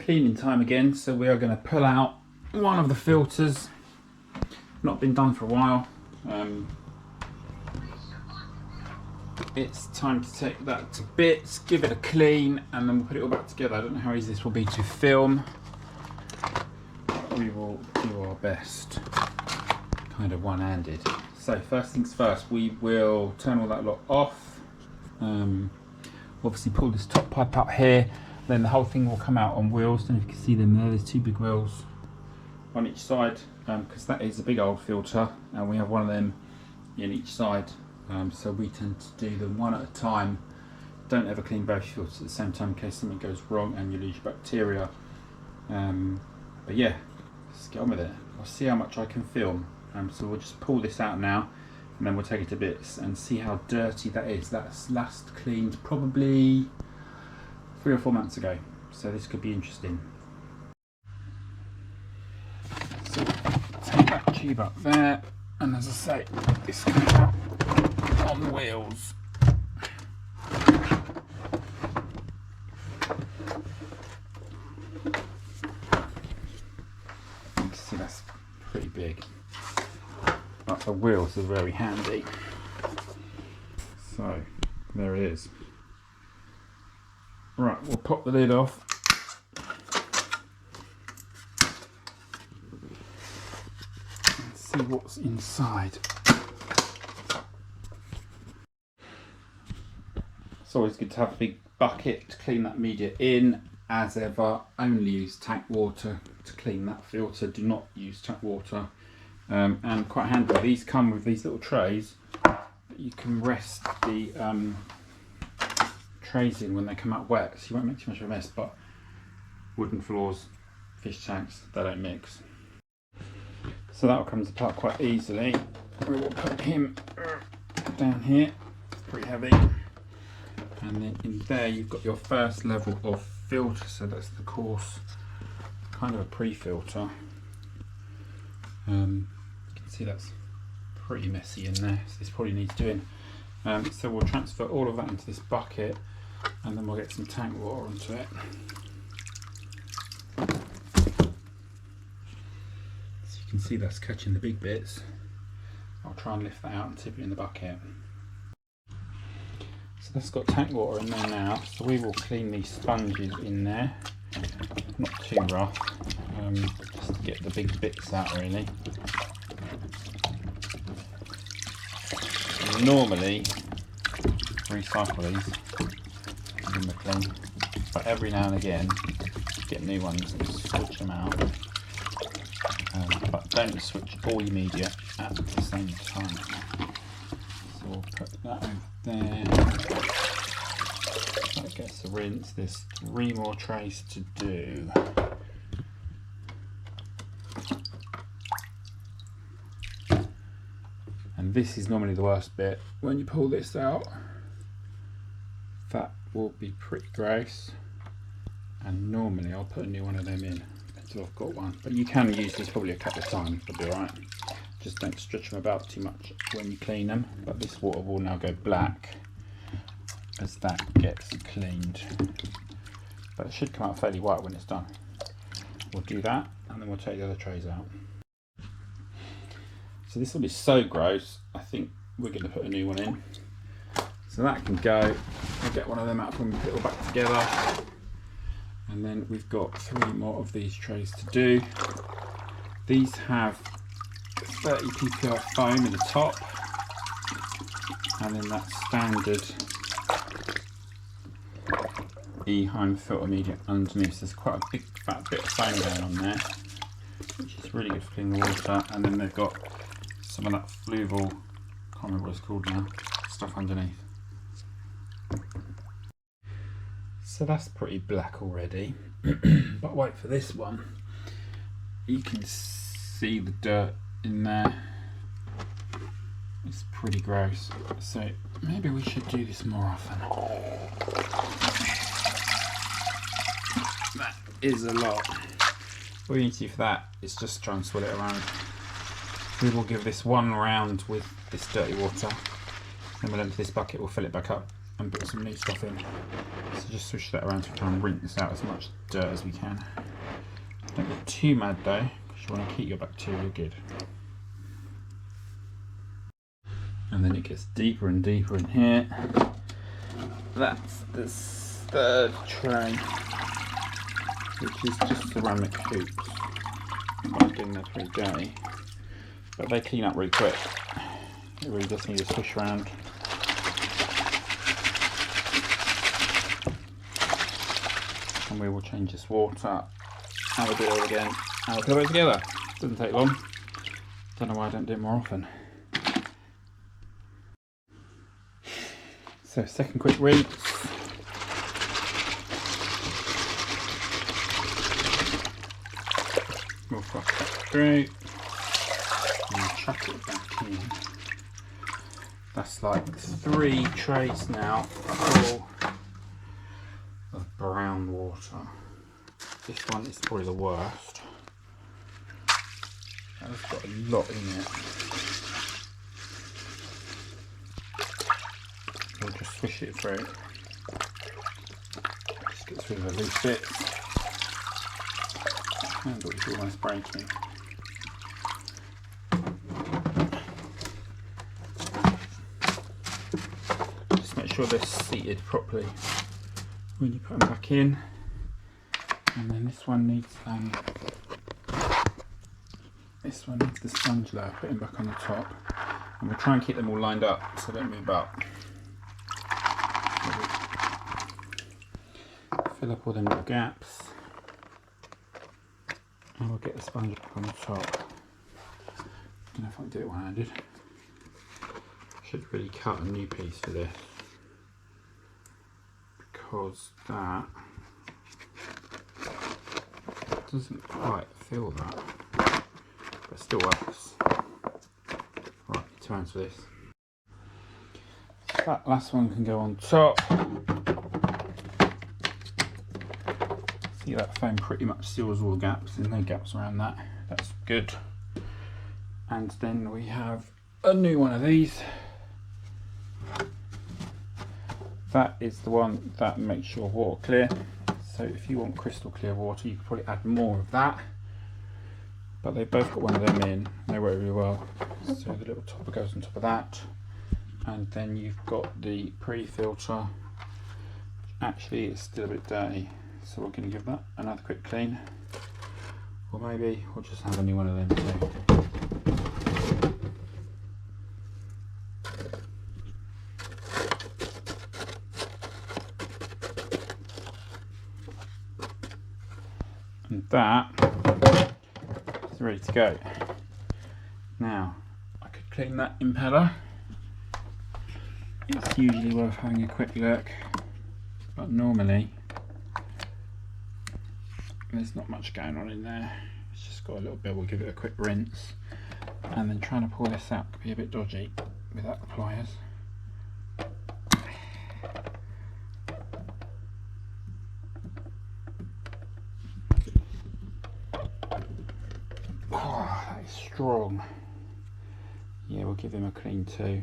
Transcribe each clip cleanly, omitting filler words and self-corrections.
cleaning time again, so we are going to pull out one of the filters. Not been done for a while. It's time to take that to bits, give it a clean, and then we'll put it all back together. I don't know how easy this will be to film. We will do our best, kind of one-handed. So first things first, we will turn all that lot off. Obviously pull this top pipe out here, then the whole thing will come out on wheels. I don't know if you can see them there, there's two big wheels on each side, because that is a big old filter, and we have one of them in each side. So we tend to do them one at a time. Don't ever clean both filters at the same time in case something goes wrong and you lose your bacteria. But yeah, let's get on with it. I'll see how much I can film. So we'll just pull this out now, and then we'll take it to bits and see how dirty that is. That's last cleaned probably 3 or 4 months ago, so this could be interesting. So take that tube up there, and as I say, this comes out on the wheels. You can see that's pretty big, but the wheels are very handy. So there it is. Right, we'll pop the lid off. And see what's inside. It's always good to have a big bucket to clean that media in. As ever, only use tank water to clean that filter. Do not use tap water. And quite handy, these come with these little trays that you can rest the trays in when they come out wet, so you won't make too much of a mess. But wooden floors, fish tanks, they don't mix. So that comes apart quite easily. We will put him down here, it's pretty heavy. And then in there you've got your first level of filter, so that's the coarse, kind of a pre-filter. You can see that's pretty messy in there, so this probably needs doing. So we'll transfer all of that into this bucket, and then we'll get some tank water onto it. So you can see that's catching the big bits. I'll try and lift that out and tip it in the bucket. So that's got tank water in there now, so we will clean these sponges in there. Not too rough, just to get the big bits out really. Normally recycle these in the clean, but every now and again get new ones and switch them out. But don't switch all your media at the same time. So we'll put that over there. That gets a rinse. There's 3 more trays to do. And this is normally the worst bit. When you pull this out, that will be pretty gross. And normally I'll put a new one of them in until I've got one. But you can use these probably a couple of times, it'll be alright. Just don't stretch them about too much when you clean them. But this water will now go black as that gets cleaned. But it should come out fairly white when it's done. We'll do that, and then we'll take the other trays out. So this will be so gross, I think we're going to put a new one in. So that can go. I'll get one of them out when we put it all back together. And then we've got 3 more of these trays to do. These have 30 ppl foam in the top, and then that standard Eheim filter media underneath. So there's quite a big fat bit of foam going on there, which is really good for cleaning the water. And then they've got some of that fluval, can't remember what it's called now, stuff underneath. So that's pretty black already. But wait for this one. You can see the dirt in there. It's pretty gross. So maybe we should do this more often. That is a lot. All you need to do for that is just try and swirl it around. We will give this one round with this dirty water. Then we'll empty this bucket, we'll fill it back up and put some new stuff in. So just switch that around to try and rinse out as much dirt as we can. Don't get too mad though, because you want to keep your bacteria good. And then it gets deeper and deeper in here. That's the third tray, which is just ceramic hoops. I'm getting that pretty dirty, but they clean up really quick. It really does need a swish around. And we will change this water, and we'll do it all again, and we'll put it together. Doesn't take long. Don't know why I don't do it more often. So second quick rinse. We'll flush that through and chuck it back in. That's like 3 trays now full of brown water. This one is probably the worst. It's got a lot in it. We'll just swish it through. Just gets rid of the loose bits. And it's almost breaking. Just make sure they're seated properly when you put them back in. And then this one needs the sponge layer putting back on the top. And we'll try and keep them all lined up so they don't move up. Fill up all them little gaps. And we'll get the sponge back on the top. I don't know if I can do it one-handed. Should really cut a new piece for this, because that doesn't quite fill that, but it still works. Right, 2 hands for this. So that last one can go on top. See, that foam pretty much seals all the gaps. There's no gaps around that. That's good. And then we have a new one of these. That is the one that makes your water clear. So if you want crystal clear water, you could probably add more of that. But they both got one of them in. They work really well. So the little topper goes on top of that. And then you've got the pre-filter. Actually, it's still a bit dirty. So we're going to give that another quick clean, or maybe we'll just have a new one of them too. And that is ready to go. Now, I could clean that impeller. It's usually worth having a quick look, but normally there's not much going on in there. It's just got a little bit. We'll give it a quick rinse, and then trying to pull this out could be a bit dodgy without the pliers. Oh, that is strong. Yeah, we'll give him a clean too,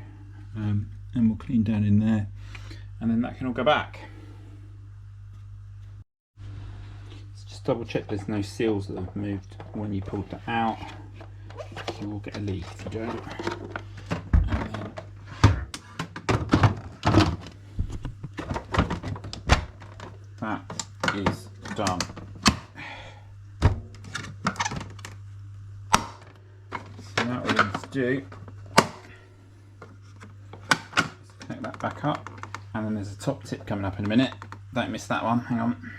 and we'll clean down in there, and then that can all go back. Double check there's no seals that have moved when you pulled that out. You will get a leak if you don't. And then that is done. So now what we're going to do is connect that back up, and then there's a top tip coming up in a minute. Don't miss that one, hang on.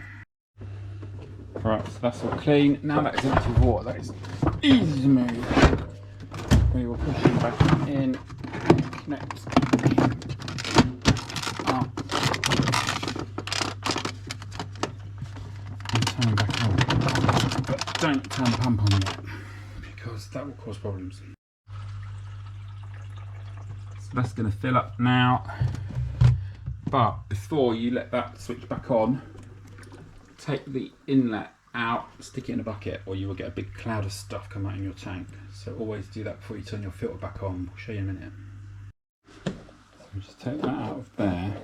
Right, so that's all clean. Now that is empty of water, that is easy to move. We will push it back in, connect up, and turn back on. But don't turn the pump on yet, because that will cause problems. So that's going to fill up now. But before you let that switch back on, take the inlet out, stick it in a bucket, or you will get a big cloud of stuff come out in your tank. So always do that before you turn your filter back on. I'll show you in a minute. So just take that out of there,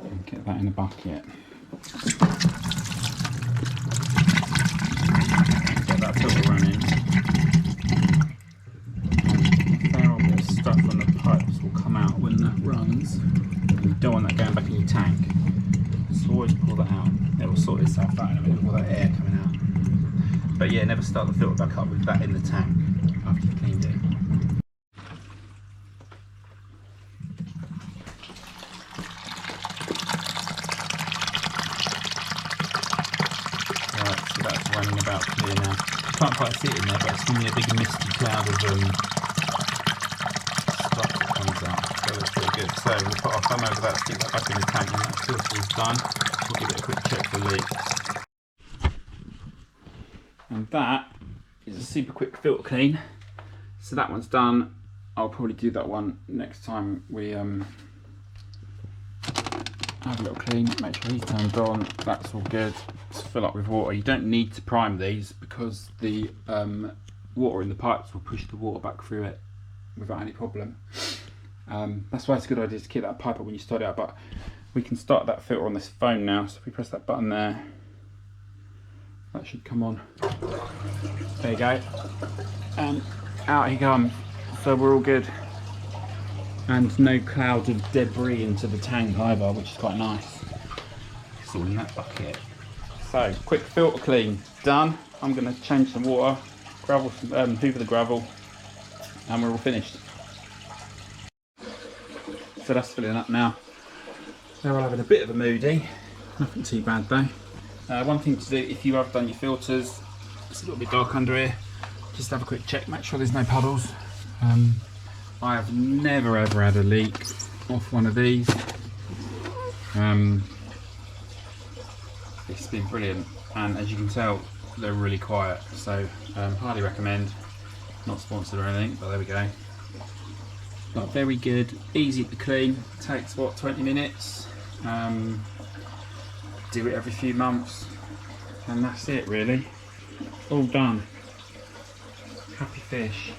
and Get that in a bucket. Get that filter running. A fair old bit of stuff on the pipes will come out when that runs. And you don't want that going back in your tank. So always pull that out. It will sort itself out in a minute with all that air coming out. But yeah, never start the filter back up with that in the tank after you've cleaned it. Running about clear now. You can't quite see it in there, but it's normally a big misty cloud of stuff that comes out. So that's pretty good. So we'll put our thumb over that, stick that back in the tank, and that filter is done. We'll give it a quick check for leaks. And that is a super quick filter clean. So that one's done. I'll probably do that one next time we have a little clean, make sure he's turned on, that's all good. Just fill up with water. You don't need to prime these because the water in the pipes will push the water back through it without any problem. That's why it's a good idea to keep that pipe up when you start it up. But we can start that filter on this phone now, so if we press that button there, that should come on. There you go. And out he comes. So we're all good. And no clouds of debris into the tank either, which is quite nice. It's all in that bucket. So, quick filter clean, done. I'm going to change some water, gravel, hoover the gravel, and we're all finished. So that's filling up now. They're all having a bit of a moody, nothing too bad though. One thing to do, if you have done your filters, it's a little bit dark under here, just have a quick check, make sure there's no puddles. I have never ever had a leak off one of these. It's been brilliant, and as you can tell, they're really quiet, so highly recommend. Not sponsored or anything, but there we go. But very good, easy to clean, takes what, 20 minutes. Do it every few months, and that's it really. All done. Happy fish.